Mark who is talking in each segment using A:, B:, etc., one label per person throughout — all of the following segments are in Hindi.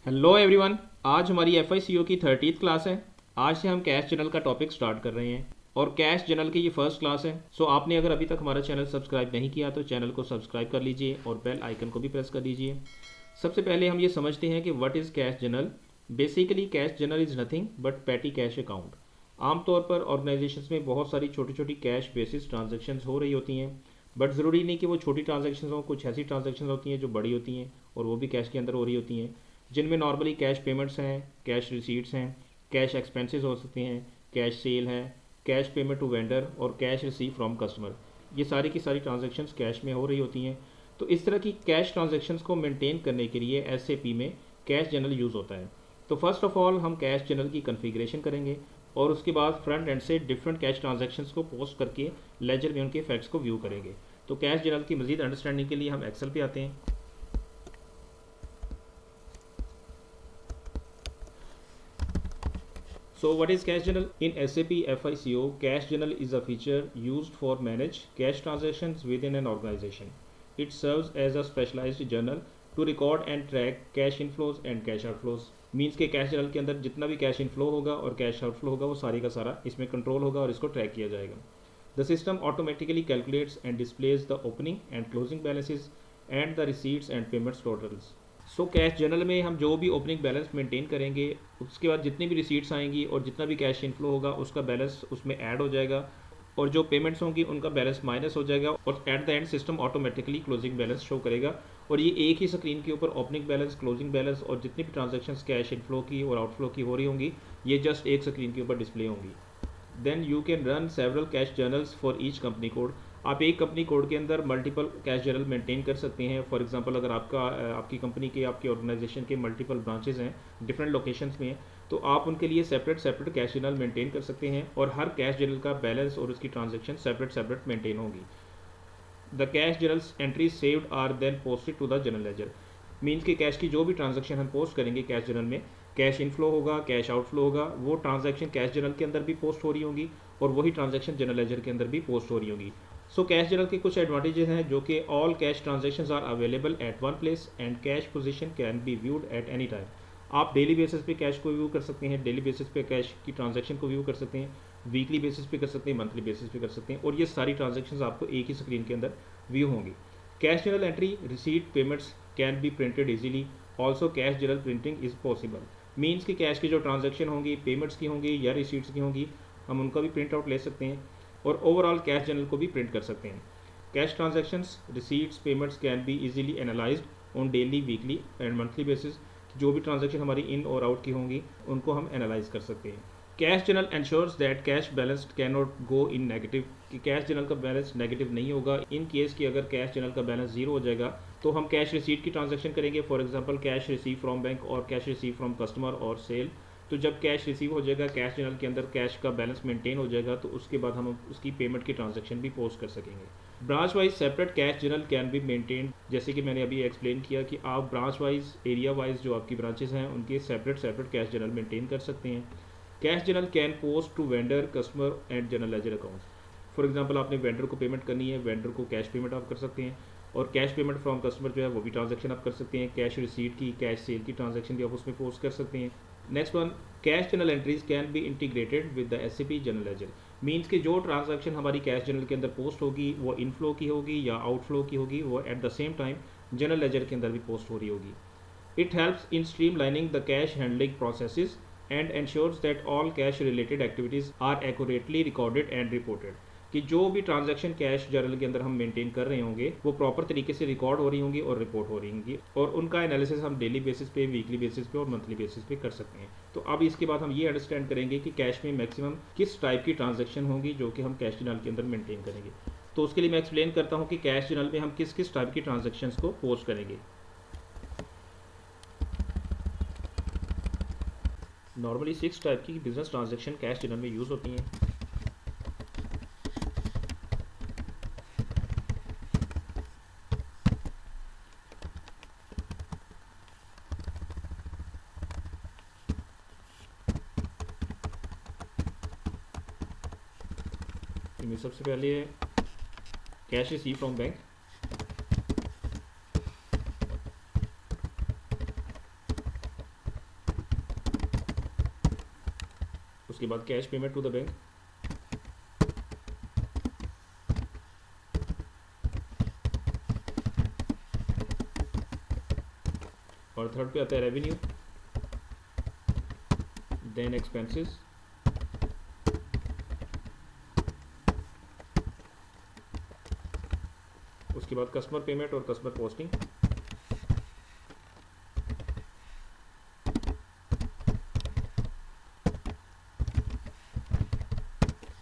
A: Hello everyone. आज हमारी एफ आई सी ओ की 30th क्लास है। आज से हम कैश जर्नल का टॉपिक स्टार्ट कर रहे हैं और कैश जर्नल की ये फर्स्ट क्लास है। सो आपने अगर अभी तक हमारा चैनल सब्सक्राइब नहीं किया तो चैनल को सब्सक्राइब कर लीजिए और बेल आइकन को भी प्रेस कर दीजिए। सबसे पहले हम ये समझते हैं कि what is cash journal. Basically cash journal is nothing but petty cash account. आमतौर पर ऑर्गेनाइजेशंस में बहुत सारी छोटी छोटी कैश बेसिस ट्रांजेक्शन्स हो रही होती हैं, बट ज़रूरी नहीं कि वो छोटी ट्रांजेक्शन्स हों। कुछ ऐसी ट्रांजेक्शन्स होती हैं जो बड़ी होती हैं और वो भी कैश के अंदर हो रही होती हैं, जिनमें नॉर्मली कैश पेमेंट्स हैं, कैश रिसीट्स हैं, कैश एक्सपेंसेस हो सकते हैं, कैश सेल है, कैश पेमेंट टू वेंडर और कैश रिसीव फ्रॉम कस्टमर। ये सारी की सारी ट्रांजैक्शंस कैश में हो रही होती हैं। तो इस तरह की कैश ट्रांजैक्शंस को मेंटेन करने के लिए एसएपी में कैश जर्नल यूज़ होता है। तो फर्स्ट ऑफ ऑल हम कैश जर्नल की कन्फिग्रेशन करेंगे और उसके बाद फ्रंट एंड से डिफरेंट कैश ट्रांजैक्शंस को पोस्ट करके लेजर में उनके फैक्ट्स को व्यू करेंगे। तो कैश जर्नल की मजीद अंडरस्टैंडिंग के लिए हम एक्सेल पे आते हैं। So what is cash journal? In SAP FICO, cash journal is a feature used for manage cash transactions within an organization. It serves as a specialized journal to record and track cash inflows and cash outflows. Means के कैश जर्नल के अंदर जितना भी कैश इनफ्लो होगा और कैश आउटफ्लो होगा वो सारी का सारा इसमें कंट्रोल होगा और इसको ट्रैक किया जाएगा। The system automatically calculates and displays the opening and closing balances and the receipts and payments totals. So cash journal में हम जो भी ओपनिंग बैलेंस मेंटेन करेंगे, उसके बाद जितनी भी रिसीट्स आएंगी और जितना भी कैश इनफ्लो होगा उसका बैलेंस उसमें ऐड हो जाएगा और जो पेमेंट्स होंगी उनका बैलेंस माइनस हो जाएगा और at the end system automatically closing balance show करेगा। और ये एक ही स्क्रीन के ऊपर ओपनिंग बैलेंस, क्लोजिंग बैलेंस और जितनी भी ट्रांजेक्शन्स कैश इनफ्लो की और आउटफ्लो की हो रही होंगी ये जस्ट एक स्क्रीन के ऊपर डिस्प्ले होंगी। Then you can run several cash journals for each company code. आप एक कंपनी कोड के अंदर मल्टीपल कैश जर्नल मेंटेन कर सकते हैं। फॉर एग्जांपल अगर आपकी कंपनी के, आपकी ऑर्गेनाइजेशन के मल्टीपल ब्रांचेज हैं डिफरेंट लोकेशंस में, तो आप उनके लिए separate separate cash journal maintain कर सकते हैं और हर कैश जर्नल का बैलेंस और उसकी ट्रांजेक्शन सेपरेट सेपरेट मेंटेन होगी। The cash journals entries saved are then posted to the general ledger. Means के कैश की जो भी ट्रांजैक्शन हम पोस्ट करेंगे कैश जर्नल में, कैश इनफ्लो होगा, कैश आउटफ्लो होगा, वो ट्रांजैक्शन कैश जर्नल के अंदर भी पोस्ट हो रही होंगी और वही ट्रांजैक्शन जनरल लेजर के अंदर भी पोस्ट हो रही होंगी। सो कैश जर्नल के कुछ एडवांटेजेस हैं जो कि all cash transactions are available at one place and cash position can be viewed at any time. आप डेली बेसिस पे कैश को व्यू कर सकते हैं, डेली बेसिस पे कैश की ट्रांजैक्शन को व्यू कर सकते हैं, वीकली बेसिस पे कर सकते हैं, मंथली बेसिस पे कर सकते हैं और ये सारी ट्रांजैक्शंस आपको एक ही स्क्रीन के अंदर व्यू होंगी। Cash journal entry, receipt, payments can be printed easily. Also cash journal printing is possible. Means की कैश की जो ट्रांजैक्शन होंगी, पेमेंट्स की होंगी या रिसीट्स की होंगी, हम उनका भी प्रिंट आउट ले सकते हैं और ओवरऑल कैश जर्नल को भी प्रिंट कर सकते हैं। Cash transactions, receipts, payments can be easily analysed on daily, weekly and monthly basis. जो भी ट्रांजैक्शन हमारी इन और आउट की होंगी उनको हम एनालाइज कर सकते हैं। Cash journal ensures that cash balance can not go in negative. कि कैश जर्नल का बैलेंस नेगेटिव नहीं होगा। इन केस कि अगर कैश जर्नल का बैलेंस जीरो हो जाएगा तो हम कैश रिसीट की ट्रांजैक्शन करेंगे। For example cash receive from bank और कैश रिसीव फ्रॉम कस्टमर और सेल। तो जब कैश रिसीव हो जाएगा, कैश जर्नल के अंदर कैश का बैलेंस मेंटेन हो जाएगा, तो उसके बाद हम उसकी पेमेंट की ट्रांजैक्शन भी पोस्ट कर सकेंगे। Branch wise separate cash journal can be maintain. जैसे कि मैंने अभी एक्सप्लेन किया कि आप ब्रांच वाइज, एरिया वाइज जो आपकी ब्रांचेस हैं उनके separate separate cash journal maintain कर सकते हैं। Cash journal can post to vendor, customer and general ledger accounts. For example आपने वेंडर को पेमेंट करनी है, वेंडर को कैश पेमेंट आप कर सकते हैं और कैश पेमेंट फ्रॉम कस्टमर जो है वो भी ट्रांजैक्शन आप कर सकते हैं। कैश रिसीट की, कैश सेल की ट्रांजैक्शन भी आप उसमें पोस्ट कर सकते हैं। Next one, cash journal entries can be integrated with the SAP general ledger. Means कि जो ट्रांजैक्शन हमारी कैश जर्नल के अंदर पोस्ट होगी वो इनफ्लो की होगी या आउटफ्लो की होगी, वो at the same time general ledger के अंदर भी पोस्ट हो रही होगी। It helps in streamlining the cash handling processes and ensures that all cash related activities are accurately recorded and reported। कि जो भी ट्रांजैक्शन कैश जर्नल के अंदर हम मेंटेन कर रहे होंगे वो प्रॉपर तरीके से रिकॉर्ड हो रही होंगी और रिपोर्ट हो रही होंगी और उनका एनालिसिस हम डेली बेसिस पे, वीकली बेसिस पे और मंथली बेसिस पे कर सकते हैं। तो अब इसके बाद हम ये अंडरस्टैंड करेंगे कि कैश में मैक्सिमम किस टाइप की ट्रांजैक्शन होंगी जो कि हम कैश जर्नल के अंदर मेंटेन करेंगे। तो उसके लिए मैं एक्सप्लेन करता हूँ कि कैश जर्नल में हम किस किस टाइप की ट्रांजेक्शन को पोस्ट करेंगे। नॉर्मली 6 टाइप की बिजनेस ट्रांजैक्शन कैश जर्नल में यूज़ होती हैं। इनमें सबसे पहले है कैश रिसीव फ्रॉम बैंक। उसके बाद cash payment to the bank, और थर्ड पे आता है रेवेन्यू, देन एक्सपेंसेस, उसके बाद कस्टमर पेमेंट और कस्टमर पोस्टिंग,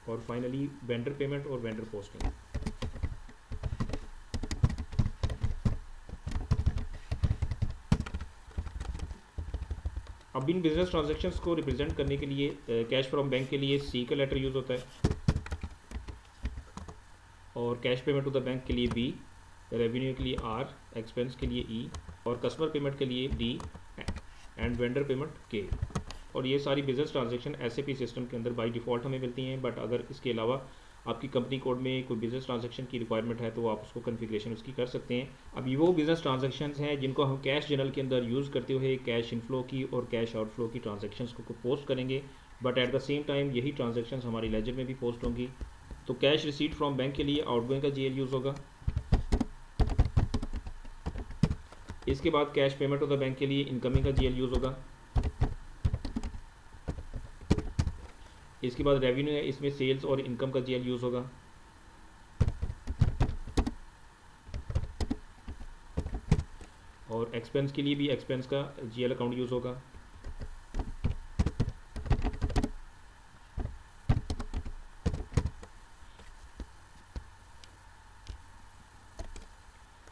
A: और फाइनली वेंडर पेमेंट और वेंडर पोस्टिंग। अब इन बिजनेस ट्रांजैक्शंस को रिप्रेजेंट करने के लिए कैश फ्रॉम बैंक के लिए सी का लेटर यूज़ होता है, और cash payment to the bank के लिए बी, रेवेन्यू के लिए आर, एक्सपेंस के लिए ई, और कस्टमर पेमेंट के लिए डी, एंड वेंडर पेमेंट के। और ये सारी बिजनेस ट्रांजैक्शन एसएपी सिस्टम के अंदर बाय डिफ़ॉल्ट हमें मिलती हैं, बट अगर इसके अलावा आपकी कंपनी कोड में कोई बिजनेस ट्रांजैक्शन की रिक्वायरमेंट है तो आप उसको कॉन्फ़िगरेशन उसकी कर सकते हैं। अब ये वो बिजनेस ट्रांजैक्शंस हैं जिनको हम कैश जर्नल के अंदर यूज़ करते हुए कैश इनफ्लो की और कैश आउटफ्लो की ट्रांजैक्शंस को पोस्ट करेंगे, but at the same time यही ट्रांजैक्शंस हमारी लेजर में भी पोस्ट होंगी। तो कैश रिसीट फ्रॉम बैंक के लिए आउटगोइंग का जीएल यूज़ होगा, इसके बाद cash payment to the bank के लिए इनकमिंग का जीएल यूज़ होगा, इसके बाद रेवेन्यू है, इसमें सेल्स और इनकम का जीएल यूज़ होगा, और एक्सपेंस के लिए भी एक्सपेंस का जीएल अकाउंट यूज़ होगा।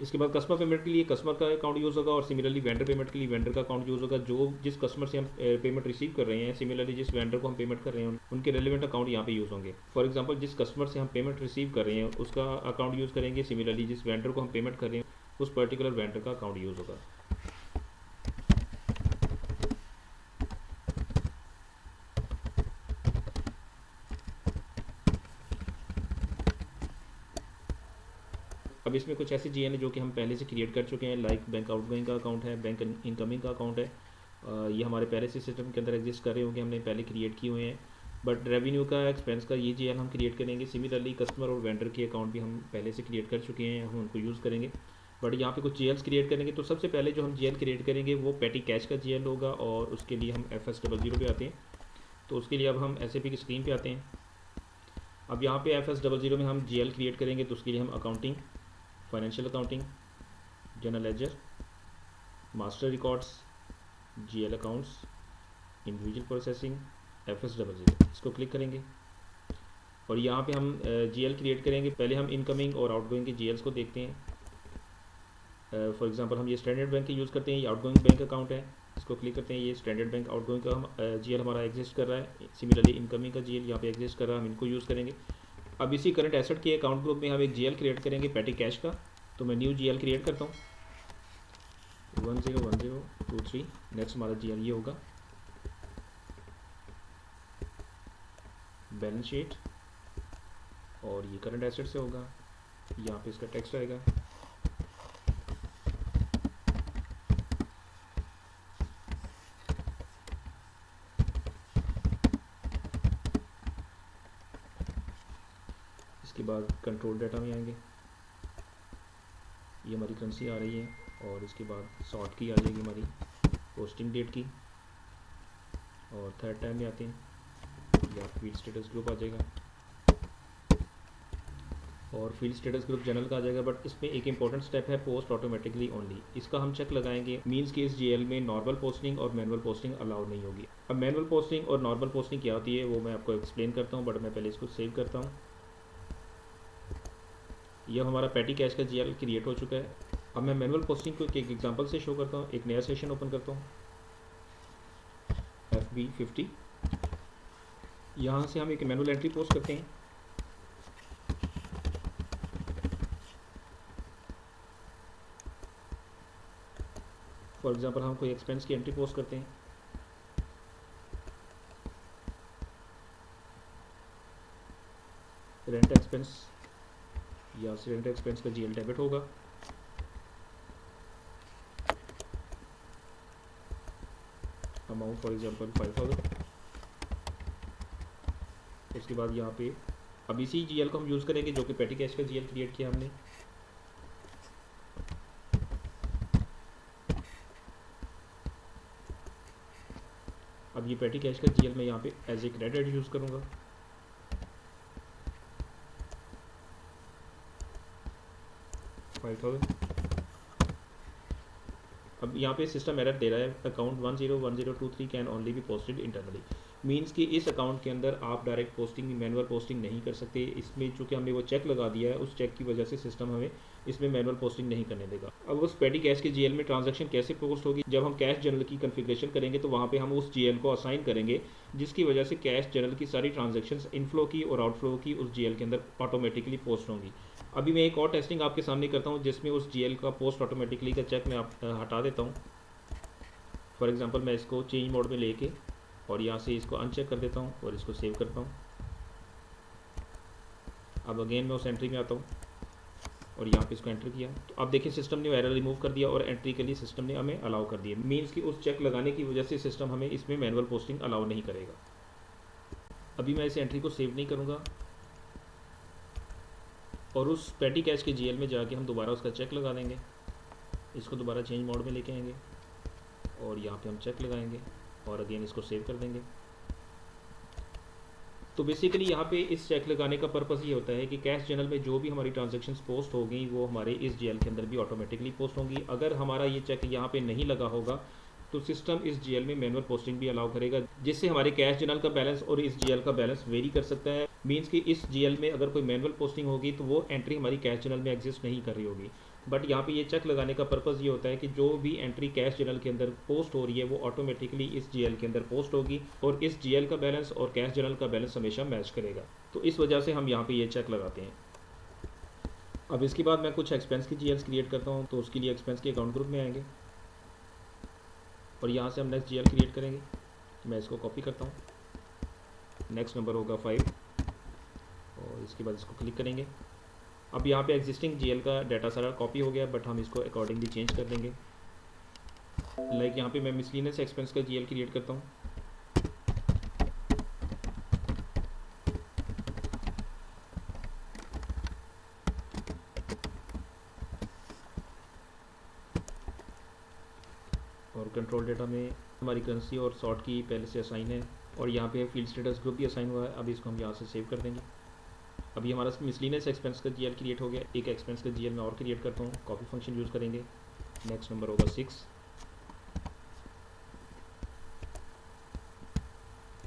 A: इसके बाद कस्टमर पेमेंट के लिए कस्टमर का अकाउंट यूज़ होगा, और सिमिलरली वेंडर पेमेंट के लिए वेंडर का अकाउंट यूज़ होगा। जो जिस कस्टमर से हम पेमेंट रिसीव कर रहे हैं, सिमिलरली जिस वेंडर को हम पेमेंट कर रहे हैं, उनके रेलिवेंट अकाउंट यहाँ पे यूज़ होंगे। फॉर एग्जांपल जिस कस्टमर से हम पेमेंट रिसीव कर रहे हैं उसका अकाउंट यूज़ करेंगे, सिमिलरली जिस वेंडर को हम पेमेंट कर रहे हैं उस पर्टिकुलर वेंडर का अकाउंट यूज़ होगा। अब इसमें कुछ ऐसे जीएन है जो कि हम पहले से क्रिएट कर चुके हैं, लाइक बैंक आउटगोइंग का अकाउंट है, बैंक इनकमिंग का अकाउंट है। ये हमारे पहले से सिस्टम के अंदर एग्जिस्ट कर रहे होंगे, हमने पहले क्रिएट किए हुए हैं। बट रेवेन्यू का, एक्सपेंस का ये जीएल हम क्रिएट करेंगे। सिमिलरली कस्टमर और वेंडर के अकाउंट भी हम पहले से क्रिएट कर चुके हैं, हम उनको यूज़ करेंगे। बट यहाँ पे कुछ जीएल्स क्रिएट करेंगे। तो सबसे पहले जो हम जीएल क्रिएट करेंगे वो पेटी कैश का जीएल होगा, और उसके लिए हम FS00 पे आते हैं। तो उसके लिए अब हम SAP की स्क्रीन पे आते हैं। अब यहाँ पे FS00 में हम जीएल क्रिएट करेंगे, तो उसके लिए हम accounting, financial accounting, general ledger, master records, GL accounts, individual processing, FS00 इसको क्लिक करेंगे, और यहाँ पे हम जीएल क्रिएट करेंगे। पहले हम इनकमिंग और आउटगोइंग के जीएल्स को देखते हैं। फॉर एग्जांपल हम ये स्टैंडर्ड बैंक के यूज़ करते हैं, ये आउटगोइंग बैंक अकाउंट है, इसको क्लिक करते हैं। ये स्टैंडर्ड बैंक आउटगोइंग का हम जीएल हमारा एग्जिस्ट कर रहा है। सिमिलरली इनकमिंग का जीएल यहाँ पे एग्जिस्ट कर रहा है, हम इनको यूज़ करेंगे। अब इसी करंट एसेट के अकाउंट ग्रुप में हम एक जीएल क्रिएट करेंगे पेटी कैश का। तो मैं न्यू जीएल क्रिएट करता हूँ, 101023। नेक्स्ट हमारा जीएल ये होगा बैलेंस शीट, और ये करंट एसेट से होगा। यहाँ पे इसका टेक्स्ट आएगा। इसके बाद कंट्रोल डाटा में आएंगे, ये हमारी करेंसी आ रही है, और इसके बाद सॉर्ट की आ जाएगी हमारी पोस्टिंग डेट की, और थर्ड टाइम में आते हैं, या फील्ड स्टेटस ग्रुप आ जाएगा, और फील्ड स्टेटस ग्रुप जनरल का आ जाएगा। बट इसमें एक इंपॉर्टेंट स्टेप है, पोस्ट ऑटोमेटिकली ओनली। इसका हम चेक लगाएंगे, मीन्स कि इस जीएल में नॉर्मल पोस्टिंग और मैनुअल पोस्टिंग अलाउ नहीं होगी। अब मैनुअल पोस्टिंग और नॉर्मल पोस्टिंग क्या होती है वो मैं आपको एक्सप्लेन करता हूँ, बट मैं पहले इसको सेव करता हूँ। यह हमारा पेटी कैश का जीएल क्रिएट हो चुका है। अब मैं मैनुअल पोस्टिंग को एक एग्जांपल से शो करता हूँ। एक नया सेशन ओपन करता हूँ, FB50। यहाँ से हम एक मैनुअल एंट्री पोस्ट करते हैं। फॉर एग्जांपल हम कोई एक्सपेंस की एंट्री पोस्ट करते हैं। रेंट एक्सपेंस, या से रेंट एक्सपेंस का जीएल डेबिट होगा। Amount for example 5000। उसके बाद यहाँ पे अब इसी जीएल को हम यूज़ करेंगे जो कि पेटी कैश का जीएल क्रिएट किया हमने। अब ये पेटी कैश का जीएल मैं यहाँ पे एज ए क्रेडिट यूज़ करूँगा। अब यहाँ पे सिस्टम एरर दे रहा है, account 101023 can only be posted internally. Means कि इस अकाउंट के अंदर आप डायरेक्ट पोस्टिंग, मैनुअल पोस्टिंग नहीं कर सकते। इसमें चूँकि हमने वो चेक लगा दिया है, उस चेक की वजह से सिस्टम हमें इसमें मैनुअल पोस्टिंग नहीं करने देगा। अब उस पेटी कैश के जीएल में ट्रांजैक्शन कैसे पोस्ट होगी, जब हम कैश जनरल की कॉन्फ़िगरेशन करेंगे तो वहाँ पे हम उस जीएल को असाइन करेंगे, जिसकी वजह से कैश जनरल की सारी ट्रांजैक्शंस इनफ्लो की और आउटफ्लो की उस जीएल के अंदर ऑटोमेटिकली पोस्ट होंगी। अभी मैं एक और टेस्टिंग आपके सामने करता हूँ जिसमें उस जीएल का पोस्ट ऑटोमेटिकली का चेक मैं हटा देता हूँ। फॉर एग्जांपल मैं इसको चेंज मोड में लेके और यहाँ से इसको अनचेक कर देता हूँ और इसको सेव करता हूँ। अब अगेन मैं उस एंट्री में आता हूँ और यहाँ पे इसको एंटर किया तो अब देखिए सिस्टम ने एरर रिमूव कर दिया और एंट्री के लिए सिस्टम ने हमें अलाउ कर दिया। मीन्स कि उस चेक लगाने की वजह से सिस्टम हमें इसमें मैनुअल पोस्टिंग अलाउ नहीं करेगा। अभी मैं इस एंट्री को सेव नहीं करूँगा और उस पेटी कैश के जीएल में जाके हम दोबारा उसका चेक लगा देंगे। इसको दोबारा चेंज मोड में लेके आएंगे और यहाँ पे हम चेक लगाएंगे और अगेन इसको सेव कर देंगे। तो बेसिकली यहाँ पे इस चेक लगाने का पर्पस ये होता है कि कैश जनरल में जो भी हमारी ट्रांजैक्शंस पोस्ट हो गई वो हमारे इस जीएल के अंदर भी ऑटोमेटिकली पोस्ट होंगी। अगर हमारा ये चेक यहाँ पे नहीं लगा होगा तो सिस्टम इस जीएल में मैनुअल पोस्टिंग भी अलाउ करेगा, जिससे हमारे कैश जनरल का बैलेंस और इस जीएल का बैलेंस वेरी कर सकता है। मीन्स कि इस जीएल में अगर कोई मैनुअल पोस्टिंग होगी तो वो एंट्री हमारी कैश जनरल में एग्जिस्ट नहीं कर रही होगी। बट यहाँ पे ये चेक लगाने का पर्पज़ ये होता है कि जो भी एंट्री कैश जनरल के अंदर पोस्ट हो रही है वो ऑटोमेटिकली इस जीएल के अंदर पोस्ट होगी और इस जीएल का बैलेंस और कैश जनरल का बैलेंस हमेशा मैच करेगा। तो इस वजह से हम यहाँ पे ये चेक लगाते हैं। अब इसके बाद मैं कुछ एक्सपेंस की जीएल्स क्रिएट करता हूँ, तो उसके लिए एक्सपेंस के अकाउंट ग्रुप में आएंगे और यहाँ से हम नेक्स्ट जीएल क्रिएट करेंगे। मैं इसको कॉपी करता हूँ, नेक्स्ट नंबर होगा 5 और इसके बाद इसको क्लिक करेंगे। अब यहाँ पे एग्जिस्टिंग जीएल का डाटा सारा कॉपी हो गया, बट हम इसको अकॉर्डिंगली चेंज कर देंगे। लाइक यहाँ पे मैं मिसलिनियस एक्सपेंस का जीएल क्रिएट करता हूँ। और कंट्रोल डेटा में हमारी करेंसी और सॉर्ट की पहले से असाइन है और यहाँ पे फील्ड स्टेटस ग्रुप भी असाइन हुआ है। अब इसको हम यहाँ से सेव कर देंगे। अभी हमारा मिसलिनियस एक्सपेंस का जीएल क्रिएट हो गया। एक एक्सपेंस का जीएल मैं और क्रिएट करता हूँ, कॉपी फंक्शन यूज़ करेंगे। नेक्स्ट नंबर होगा 6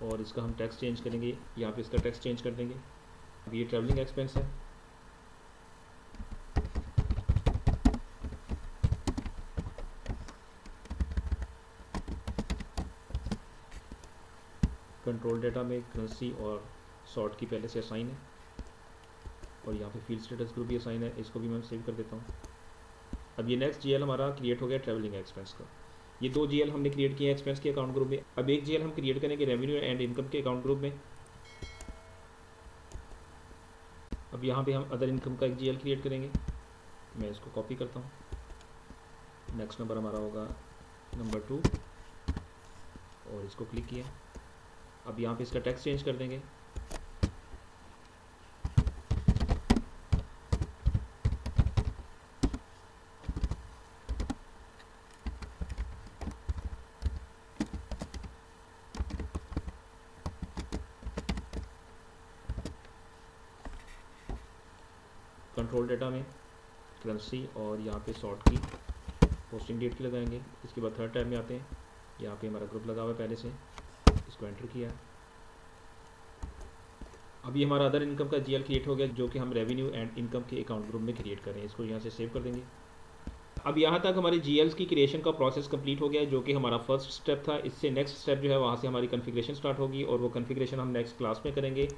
A: और इसका हम टेक्स्ट चेंज करेंगे। यहाँ पे इसका टेक्स्ट चेंज कर देंगे। अब ये ट्रैवलिंग एक्सपेंस है। कंट्रोल डेटा में करेंसी और सॉर्ट की पहले से असाइन है और यहाँ पे फील्ड स्टेटस ग्रुप भी असाइन है। इसको भी मैं सेव कर देता हूँ। अब ये नेक्स्ट जीएल हमारा क्रिएट हो गया ट्रैवलिंग एक्सपेंस का। ये 2 जीएल हमने क्रिएट किए एक्सपेंस के अकाउंट ग्रुप में। अब एक जीएल हम क्रिएट करेंगे रेवेन्यू एंड इनकम के अकाउंट ग्रुप में। अब यहाँ पे हम अदर इनकम का एक जीएल क्रिएट करेंगे। मैं इसको कॉपी करता हूँ। नेक्स्ट नंबर हमारा होगा नंबर 2 और इसको क्लिक किया। अब यहाँ पे इसका टेक्स्ट चेंज कर देंगे। कंट्रोल डेटा में करेंसी और यहाँ पे सॉर्ट की पोस्टिंग डेट की लगाएंगे। इसके बाद थर्ड टैब में आते हैं। यहाँ पे हमारा ग्रुप लगा हुआ है पहले से, इसको एंटर किया। अभी हमारा अदर इनकम का जीएल क्रिएट हो गया जो कि हम रेवेन्यू एंड इनकम के अकाउंट ग्रुप में क्रिएट करें। इसको यहाँ से सेव कर देंगे। अब यहाँ तक हमारे जीएल्स की क्रिएशन का प्रोसेस कंप्लीट हो गया जो कि हमारा फर्स्ट स्टेप था। इससे नेक्स्ट स्टेप जो है वहाँ से हमारी कॉन्फ़िगरेशन स्टार्ट होगी और वो कॉन्फ़िगरेशन हम नेक्स्ट क्लास में करेंगे।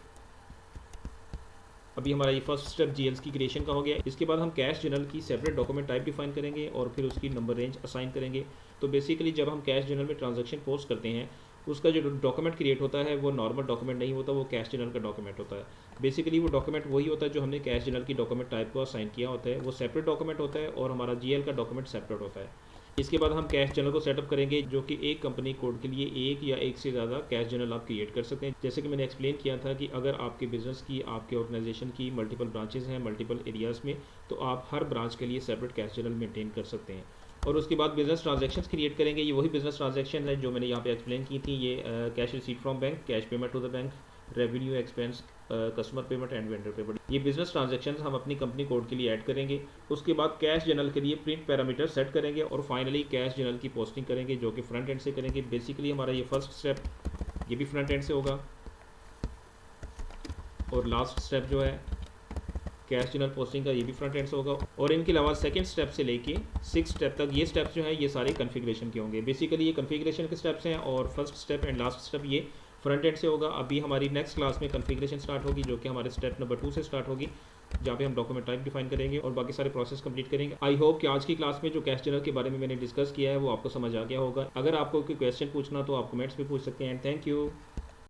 A: अभी हमारा ये फर्स्ट स्टेप जीएल्स की क्रिएशन का हो गया। इसके बाद हम कैश जनरल की सेपरेट डॉक्यूमेंट टाइप डिफाइन करेंगे और फिर उसकी नंबर रेंज असाइन करेंगे। तो बेसिकली जब हम कैश जनरल में ट्रांजैक्शन पोस्ट करते हैं उसका जो डॉक्यूमेंट क्रिएट होता है वो नॉर्मल डॉक्यूमेंट नहीं होता, वो कैश जनरल का डॉक्यूमेंट होता है। बेसिकली वो डॉक्यूमेंट वही होता है जो हमने कैश जनरल की डॉक्यूमेंट टाइप को असाइन किया होता है, वो सेपरेट डॉक्यूमेंट होता है और हमारा जीएल का डॉक्यूमेंट सेपरेट होता है। इसके बाद हम कैश जर्नल को सेटअप करेंगे, जो कि एक कंपनी कोड के लिए एक या एक से ज़्यादा कैश जर्नल आप क्रिएट कर सकते हैं। जैसे कि मैंने एक्सप्लेन किया था कि अगर आपके बिजनेस की, आपके ऑर्गेनाइजेशन की मल्टीपल ब्रांचेज हैं मल्टीपल एरियाज़ में, तो आप हर ब्रांच के लिए सेपरेट कैश जर्नल मेंटेन कर सकते हैं। और उसके बाद बिजनेस ट्रांजैक्शंस क्रिएट करेंगे। ये वही बिजनेस ट्रांजैक्शन है जो मैंने यहाँ पे एक्सप्लेन की थी। ये cash receipt from bank, cash payment to the bank, revenue expense, customer payment and vendor payment, ये बिजनेस ट्रांजैक्शंस हम अपनी कंपनी कोड के लिए ऐड करेंगे। उसके बाद कैश जर्नल के लिए प्रिंट पैरामीटर सेट करेंगे और फाइनली कैश जर्नल की पोस्टिंग करेंगे, जो कि फ्रंट एंड से करेंगे। बेसिकली हमारा ये फर्स्ट स्टेप, ये भी फ्रंट एंड से होगा, और लास्ट स्टेप जो है कैश जर्नल पोस्टिंग का, ये भी फ्रंट एंड से होगा। और इनके अलावा सेकंड स्टेप से लेके 6 स्टेप तक ये स्टेप्स जो है ये सारे कन्फिग्रेशन के होंगे। बेसिकली ये कन्फिग्रेशन के स्टेप्स हैं और first step and last step ये फ्रंट एंड से होगा। अभी हमारी नेक्स्ट क्लास में कन्फिग्रेशन स्टार्ट होगी, जो कि हमारे स्टेप नंबर 2 से स्टार्ट होगी, जहाँ पे हम डॉक्यूमेंट टाइप डिफाइन करेंगे और बाकी सारे प्रोसेस कंप्लीट करेंगे। आई होप कि आज की क्लास में जो कैश जर्नल के बारे में मैंने डिस्कस किया है वो आपको समझ आ गया होगा। अगर आपको कोई क्वेश्चन पूछना तो आप कमेंट्स में पूछ सकते हैं। Thank you.